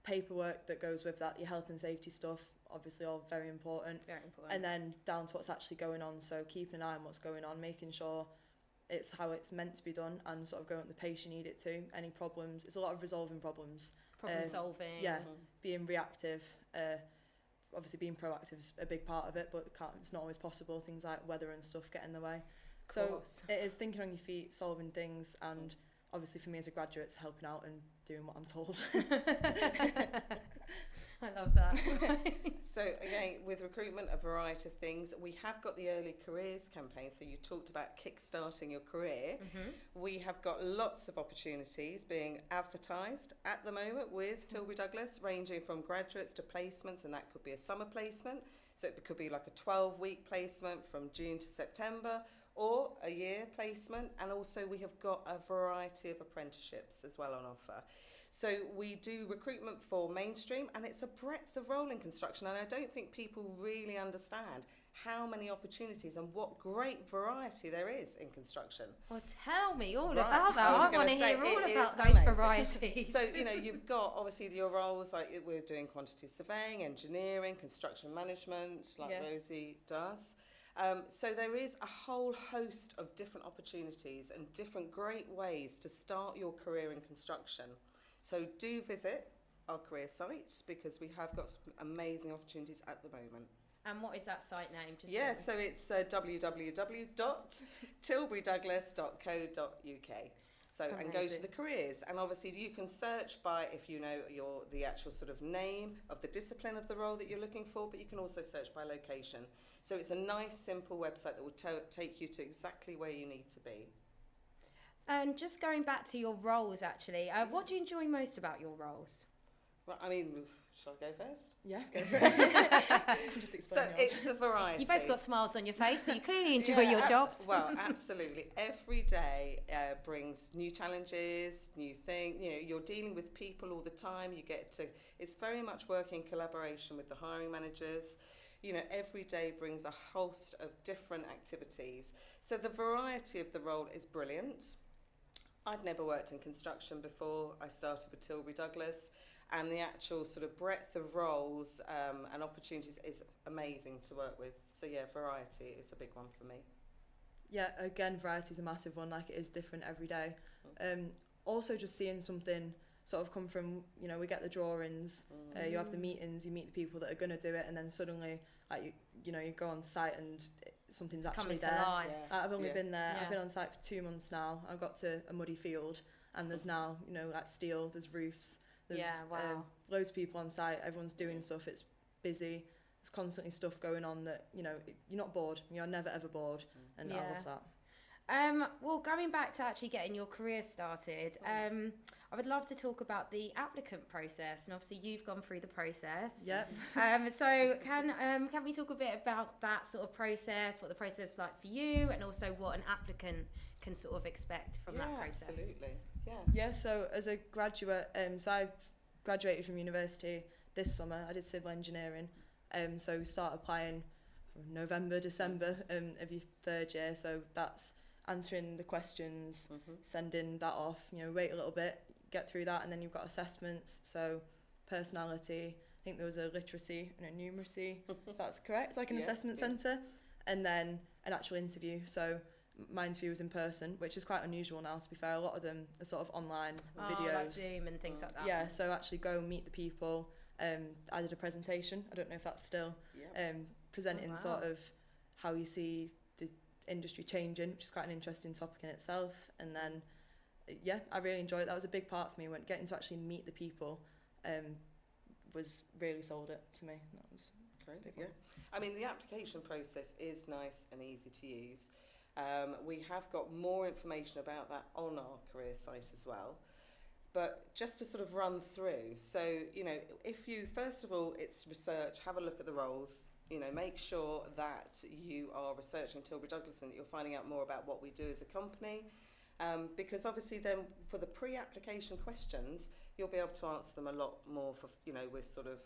paperwork that goes with that, your health and safety stuff, obviously all very important. Very important. And then down to what's actually going on, so keeping an eye on what's going on, making sure it's how it's meant to be done and sort of going at the pace you need it to. Any problems, it's a lot of resolving problems. Problem solving. Yeah, being reactive, obviously being proactive is a big part of it, but it's not always possible. Things like weather and stuff get in the way. So Course. it is thinking on your feet, solving things, and obviously for me as a graduate, it's helping out and doing what I'm told. I love that. So again, with recruitment, a variety of things. We have got the early careers campaign. So you talked about kickstarting your career. We have got lots of opportunities being advertised at the moment with Tilbury Douglas, ranging from graduates to placements, and that could be a summer placement. So it could be like a 12-week placement from June to September, or a year placement. And also we have got a variety of apprenticeships as well on offer. So we do recruitment for mainstream, and it's a breadth of role in construction, and I don't think people really understand how many opportunities and what great variety there is in construction. Well, tell me all Right. about that. I was I want to gonna say, hear all it about is those amazing. varieties. So, you know, you've got obviously your roles, like we're doing quantity surveying, engineering, construction management, like Yeah. Rosie does. So there is a whole host of different opportunities and different great ways to start your career in construction. So do visit our career site, because we have got some amazing opportunities at the moment. And what is that site name? Just Yeah, so so it's www.tilburydouglas.co.uk. So and go to Amazing. the careers, and obviously you can search by, if you know the actual sort of name of the discipline of the role that you're looking for, but you can also search by location. So it's a nice simple website that will take you to exactly where you need to be. And just going back to your roles, actually, what do you enjoy most about your roles? Well, I mean, shall I go first? Yeah, go for it. Just So explain yours. it's the variety. You both got smiles on your face, so you clearly enjoy your jobs. Well, absolutely. Every day brings new challenges, new things. You know, you're dealing with people all the time. It's very much working in collaboration with the hiring managers. You know, every day brings a host of different activities. So the variety of the role is brilliant. I'd never worked in construction before I started with Tilbury Douglas, and the actual sort of breadth of roles and opportunities is amazing to work with. So yeah, variety is a big one for me. Yeah, again, variety is a massive one, like it is different every day. Also just seeing something sort of come from, you know, we get the drawings, you have the meetings, you meet the people that are going to do it, and then suddenly, like, you know, you go on site and something's It's actually coming to there. life. I've only been there, Yeah. I've been on site for 2 months now. I got to a muddy field, and there's now, you know, like steel, there's roofs, there's Yeah, wow. loads of people on site, everyone's doing stuff, it's busy, there's constantly stuff going on that, you know, you're not bored, you're never ever bored, and I Yeah. love that. Well, going back to actually getting your career started, I would love to talk about the applicant process, and obviously you've gone through the process. Yep. So can we talk a bit about that sort of process, what the process is like for you, and also what an applicant can sort of expect from that process? Absolutely. Yeah, so as a graduate, so I graduated from university this summer. I did civil engineering, so we start applying from November, December of your third year. So that's answering the questions, sending that off, wait a little bit, get through that, and then you've got assessments. So personality, I think there was a literacy and a numeracy, if that's correct, like an assessment centre, and then an actual interview. So my interview was in person, which is quite unusual now, to be fair. A lot of them are sort of online videos. Like Zoom and things like that. Yeah, so actually go meet the people. I did a presentation. I don't know if that's still presenting sort of how you see the industry changing, which is quite an interesting topic in itself. And then, I really enjoyed it. That was a big part for me. When getting to actually meet the people was really sold it to me. That was great. Yeah, I mean, the application process is nice and easy to use. We have got more information about that on our career site as well. But just to sort of run through, so, if you, first of all, it's research, have a look at the roles, make sure that you are researching Tilbury Douglas and that you're finding out more about what we do as a company. Because obviously then for the pre-application questions, you'll be able to answer them a lot more with sort of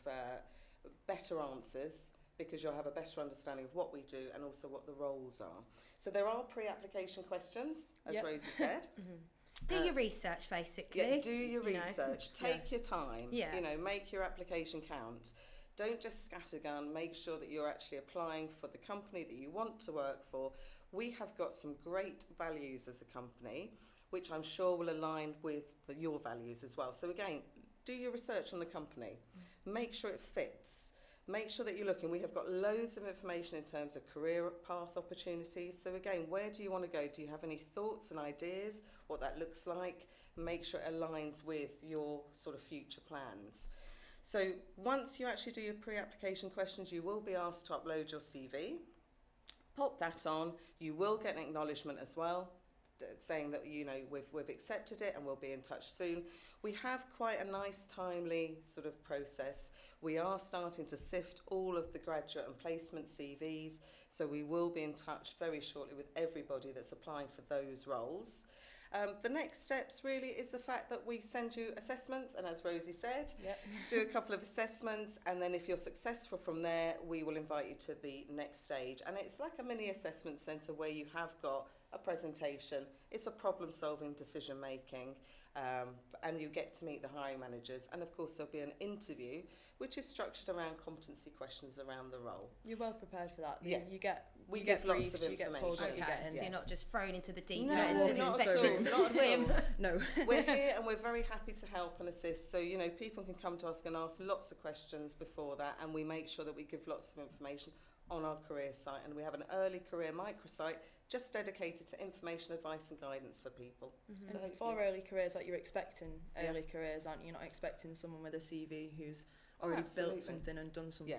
better answers, because you'll have a better understanding of what we do and also what the roles are. So there are pre-application questions, as Rosie said. Do your research, basically. Yeah, do your research. Take your time. Yeah. Make your application count. Don't just scattergun. Make sure that you're actually applying for the company that you want to work for. We have got some great values as a company, which I'm sure will align with your values as well. So again, do your research on the company. Make sure it fits. Make sure that you're looking. We have got loads of information in terms of career path opportunities. So again, where do you want to go? Do you have any thoughts and ideas what that looks like? Make sure it aligns with your sort of future plans. So once you actually do your pre-application questions, you will be asked to upload your CV. Pop that on. You will get an acknowledgement as well, saying that we've accepted it and we'll be in touch soon. We have quite a nice, timely sort of process. We are starting to sift all of the graduate and placement CVs, so we will be in touch very shortly with everybody that's applying for those roles. The next steps really is the fact that we send you assessments, and as Rosie said, do a couple of assessments, and then if you're successful from there, we will invite you to the next stage. And it's like a mini assessment centre where you have got a presentation, it's a problem-solving decision-making, and you get to meet the hiring managers, and of course there'll be an interview which is structured around competency questions around the role. You're well prepared for that. Yeah. You get lots briefed, of you get told what you're getting. So you're not just thrown into the deep No, end and not at expected all, to not at swim. all. No. We're here and we're very happy to help and assist. So, people can come to us and ask lots of questions before that, and we make sure that we give lots of information on our career site. And we have an early career microsite just dedicated to information, advice and guidance for people. So for early careers, like you're expecting early careers, aren't you? You're not expecting someone with a CV who's already built something and done something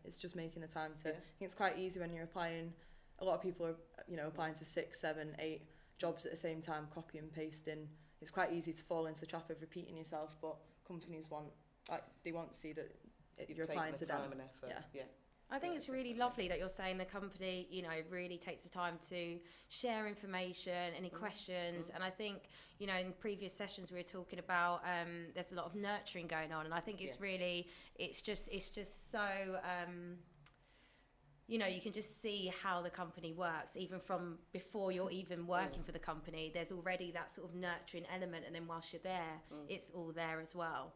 it's just making the time to. I think it's quite easy when you're applying. A lot of people are applying to 6, 7, 8 jobs at the same time, copy and pasting. It's quite easy to fall into the trap of repeating yourself, but companies want to see that you're applying to them. Time and effort. I think it's really lovely that you're saying the company, really takes the time to share information, any questions. And I think, in previous sessions we were talking about there's a lot of nurturing going on, and I think it's really, it's just so, you can just see how the company works, even from before you're even working for the company. There's already that sort of nurturing element, and then whilst you're there, it's all there as well.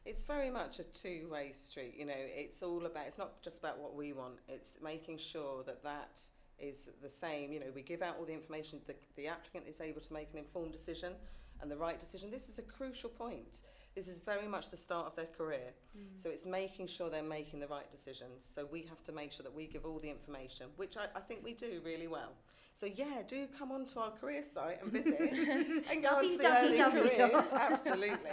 It's very much a two-way street, it's all about, it's not just about what we want, it's making sure that is the same. We give out all the information, the applicant is able to make an informed decision and the right decision. This is a crucial point. This is very much the start of their career. So it's making sure they're making the right decisions. So we have to make sure that we give all the information, which I think we do really well. So do come onto our career site and visit and go on to the early careers. Absolutely,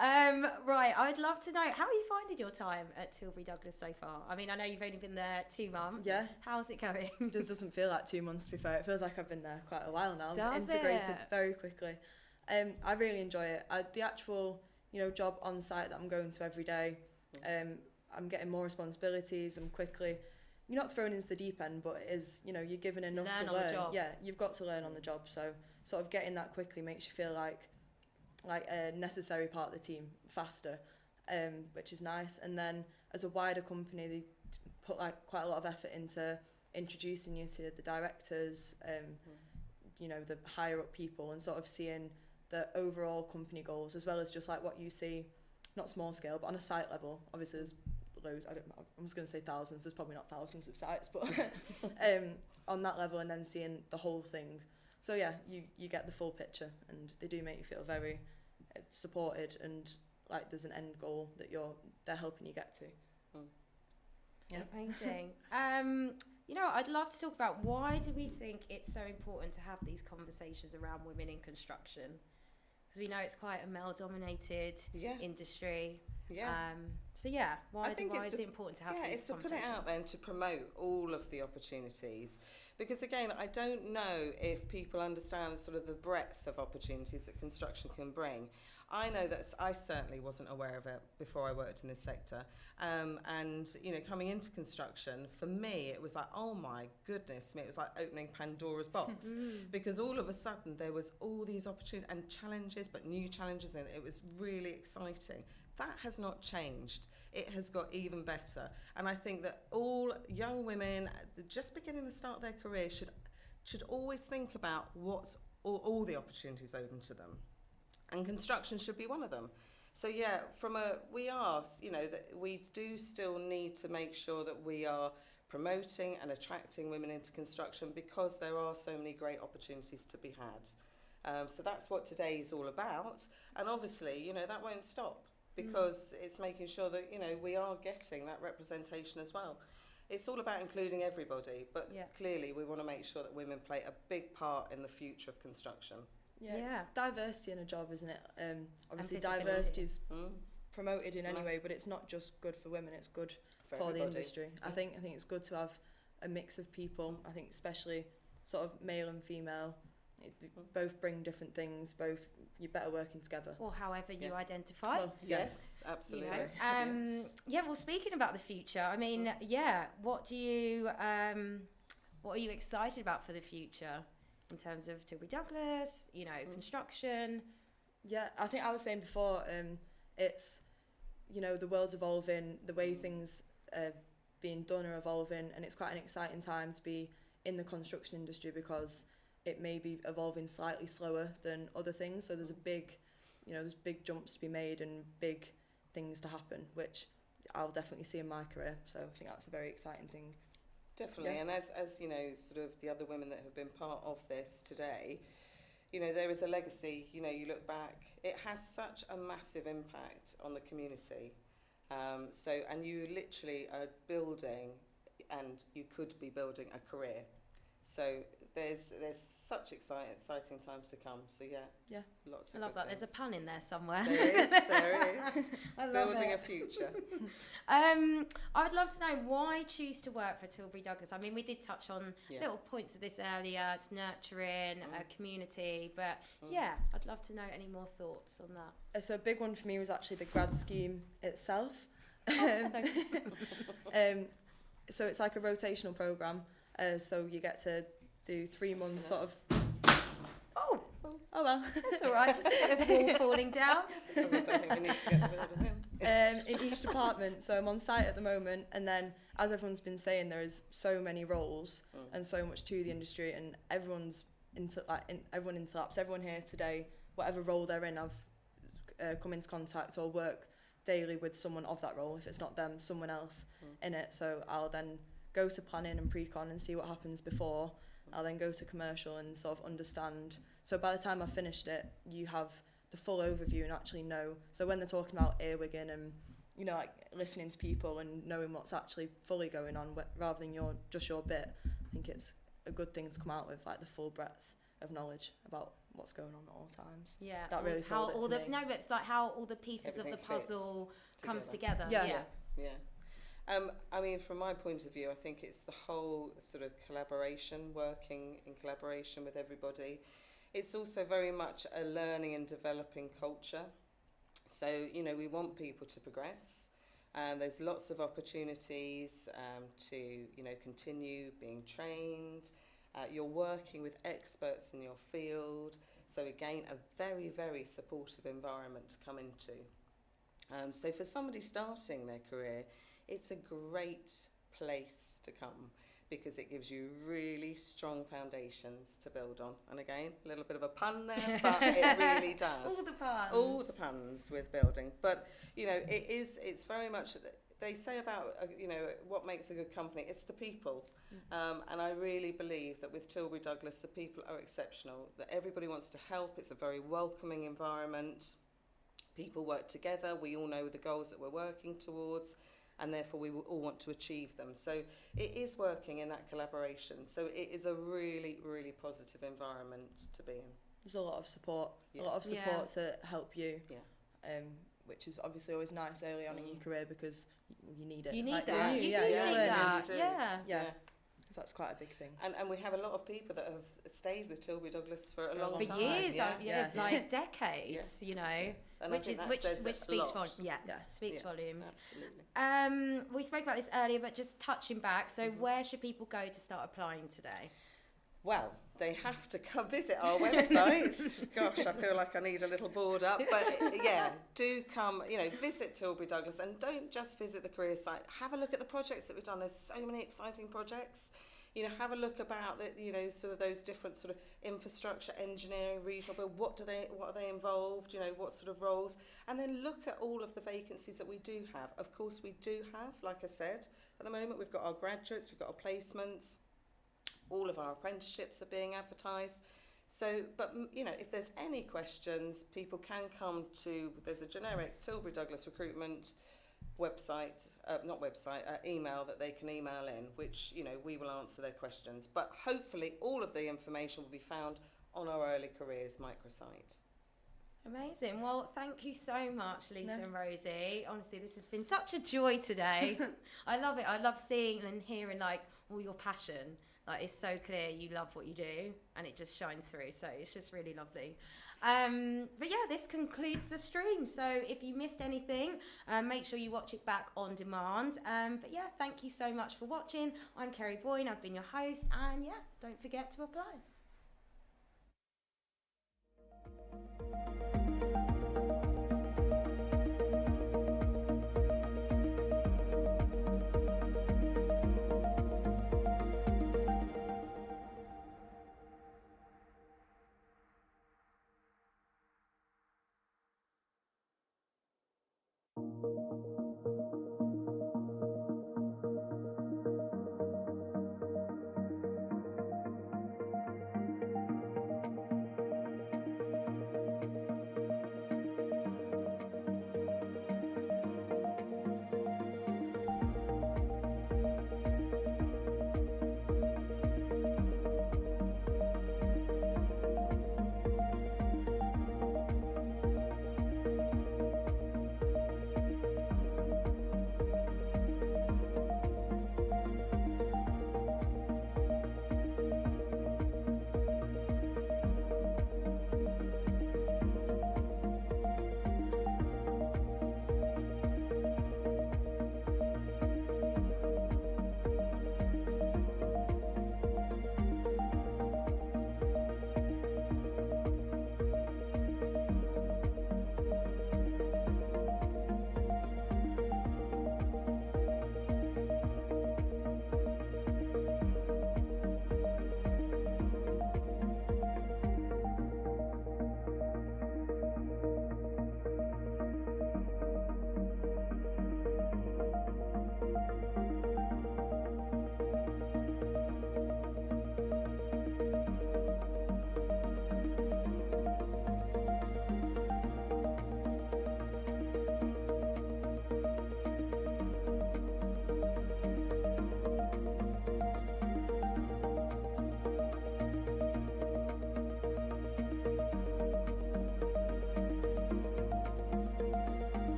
Right, I'd love to know, how are you finding your time at Tilbury Douglas so far? I mean, I know you've only been there 2 months. Yeah. How's it going? It just doesn't feel like 2 months, to be fair. It feels like I've been there quite a while now. Does integrated it? very quickly. I really enjoy it. The actual, job on site that I'm going to every day, I'm getting more responsibilities. I'm quickly you're not thrown into the deep end, but it is, you know, you're given enough Learn to on the learn. job. Yeah, you've got to learn on the job. So sort of getting that quickly makes you feel like a necessary part of the team faster, which is nice. And then as a wider company, they put like quite a lot of effort into introducing you to the directors, you know, the higher up people, and sort of seeing the overall company goals, as well as just like what you see, not small scale, but on a site level. Obviously there's loads, I'm just going to say thousands, there's probably not thousands of sites, but on that level, and then seeing the whole thing. So yeah, you get the full picture, and they do make you feel very supported, and like there's an end goal that they're helping you get to. Yeah. Amazing. You know, I'd love to talk about, why do we think it's so important to have these conversations around women in construction? Because we know it's quite a male-dominated industry. Yeah. So yeah, why I think is it important to have these it's to put conversations? it out there and to promote all of the opportunities, because again, I don't know if people understand sort of the breadth of opportunities that construction can bring. I know that I certainly wasn't aware of it before I worked in this sector, and you know, coming into construction, for me it was like, oh my goodness me, it was like opening Pandora's box, because all of a sudden there was all these opportunities and challenges, but new challenges, and it was really exciting. That has not changed. It has got even better. And I think that all young women just beginning to start their career should always think about what's all the opportunities open to them. And construction should be one of them. So yeah, we do still need to make sure that we are promoting and attracting women into construction, because there are so many great opportunities to be had. So that's what today is all about. And obviously, you know, that won't stop, because it's making sure that, you know, we are getting that representation as well. It's all about including everybody, but clearly we want to make sure that women play a big part in the future of construction. Yeah, it's diversity in a job, isn't it? Obviously diversity is promoted in any way, but it's not just good for women, it's good for the industry. I think it's good to have a mix of people. I think especially sort of male and female, both bring different things, you're better working together. Or however you identify. Well, yes, absolutely. You know? Well, speaking about the future, I mean, what are you excited about for the future in terms of Tilbury Douglas, you know, construction? Yeah, I think I was saying before, it's, you know, the world's evolving, the way things are being done are evolving, and it's quite an exciting time to be in the construction industry, because it may be evolving slightly slower than other things. So there's there's big jumps to be made and big things to happen, which I'll definitely see in my career. So I think that's a very exciting thing. Definitely, and as you know, sort of the other women that have been part of this today, you know, there is a legacy. You know, you look back, it has such a massive impact on the community. And you literally are building, and you could be building a career. So there's such exciting times to come. So yeah, lots of. I love that. things. There's a pun in there somewhere. There is. I love Building it. a future. I would love to know, why choose to work for Tilbury Douglas? I mean, we did touch on little points of this earlier. It's nurturing a community, but I'd love to know any more thoughts on that. So a big one for me was actually the grad scheme itself. So it's like a rotational program. So you get to do 3 months sort of. Oh well. That's all right. Just a bit of wall falling down. That's something we need to get the builders in. In each department. So I'm on site at the moment, and then, as everyone's been saying, there is so many roles and so much to the industry, and everyone interlaps. Everyone here today, whatever role they're in, I've come into contact or work daily with someone of that role. If it's not them, someone else in it. So I'll then go to planning and pre-con and see what happens before. I'll then go to commercial and sort of understand. So by the time I've finished it, you have the full overview and actually know. So when they're talking about earwigging and, you know, like listening to people and knowing what's actually fully going on rather than just your bit, I think it's a good thing to come out with, like the full breadth of knowledge about what's going on at all times. Yeah, that really sold it to me. No, but it's like how all the pieces Everything of the puzzle comes together. Yeah. I mean, from my point of view, I think it's the whole sort of collaboration, working in collaboration with everybody. It's also very much a learning and developing culture. So, you know, we want people to progress. And there's lots of opportunities to, continue being trained. You're working with experts in your field. So again, a very, very supportive environment to come into. So for somebody starting their career, it's a great place to come because it gives you really strong foundations to build on. And again, a little bit of a pun there, but it really does. All the puns. All the puns with building. But, it's very much, they say about, what makes a good company, it's the people. And I really believe that with Tilbury Douglas, the people are exceptional, that everybody wants to help. It's a very welcoming environment. People work together. We all know the goals that we're working towards, and therefore we all want to achieve them. So it is working in that collaboration. So it is a really, really positive environment to be in. There's a lot of support, Yeah. a lot of support to help you. Yeah. Which is obviously always nice early on in your career because you need it. You need Like, that. you're new, You yeah, do you're need learning. that. You do. Yeah. Yeah. So that's quite a big thing. And we have a lot of people that have stayed with Tilbury Douglas for a long For time. years, Yeah. like decades, And I think that says which a speaks lot. volumes. Yeah, Yeah. speaks volumes. Absolutely. We spoke about this earlier, but just touching back. So, where should people go to start applying today? Well, they have to come visit our website. Gosh, I feel like I need a little board up. But do come, visit Tilbury Douglas, and don't just visit the career site. Have a look at the projects that we've done. There's so many exciting projects. Have a look about the, sort of those different sort of infrastructure, engineering, regional build. What are they involved? What sort of roles? And then look at all of the vacancies that we do have. Of course, we do have, like I said, at the moment we've got our graduates, we've got our placements. All of our apprenticeships are being advertised. So, but, if there's any questions, people can come to, there's a generic Tilbury Douglas recruitment website, email that they can email in, which, we will answer their questions. But hopefully all of the information will be found on our early careers microsite. Amazing. Well, thank you so much, Lisa and Rosie. Honestly, this has been such a joy today. I love it. I love seeing and hearing all your passion. It's so clear you love what you do, and it just shines through. So it's just really lovely. But yeah, this concludes the stream. So if you missed anything, make sure you watch it back on demand. But yeah, thank you so much for watching. I'm Kerry Boyne. I've been your host, and yeah, don't forget to apply.